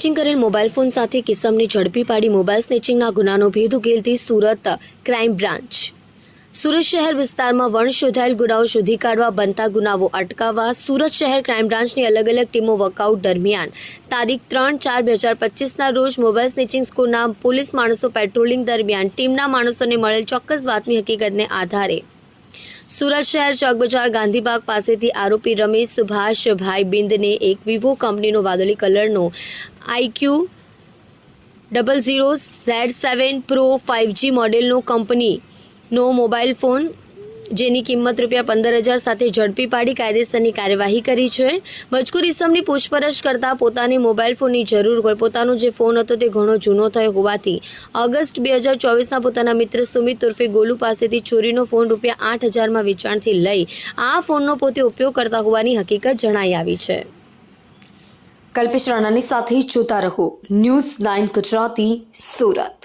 Snatching કરેલ mobile phone સાથે કિસ્મને ઝડપી પાડી મોબાઈલ સ્નેચિંગના ગુનાનો ભેદ ઉકેલતી સુરત ક્રાઇમ બ્રાન્ચ। સુરત શહેર વિસ્તારમાં વણ શોધાયેલ ગુનાઓ શોધી કાઢવા, બનતા ગુનાઓ અટકાવવા સુરત શહેર ક્રાઇમ બ્રાન્ચની અલગ અલગ ટીમો વર્કઆઉટ દરમિયાન તારીખ 3/4/2025ના રોજ મોબાઈલ સ્નેચિંગ સ્કોરના પોલીસ માણસો પેટ્રોલિંગ દરમિયાન ટીમના માણસોને મળેલ ચોક્કસ બાતમી હકીકતને આધારે સુરત શહેર ચોક બજાર ગાંધીબાગ પાસેથી આરોપી રમેશ સુભાષભાઈ બિંદને એક વિવો કંપનીનો વાદળી કલરનો IQ00Z7 Pro 5G મોડેલનો કંપનીનો મોબાઈલ ફોન જેની કિંમત ₹15,000 સાથે ઝડપી પાડી કાયદેસરની કાર્યવાહી કરી છે। મજકૂર ઇસમની પૂછપરછ કરતા પોતાને મોબાઈલ ફોનની જરૂર હોય, પોતાનો જે ફોન હતો તે ઘણો જૂનો થયો હોવાથી ઓગસ્ટ 2024ના પોતાના મિત્ર સુમિત ઉર્ફે ગોલુ પાસેથી ચોરીનો ફોન ₹8,000માં વેચાણથી લઈ આ ફોનનો પોતે ઉપયોગ કરતા હોવાની હકીકત જણાઈ આવી છે। કલ્પેશ રાણાની સાથે જોતા રહો ન્યૂઝ 9 ગુજરાતી સુરત।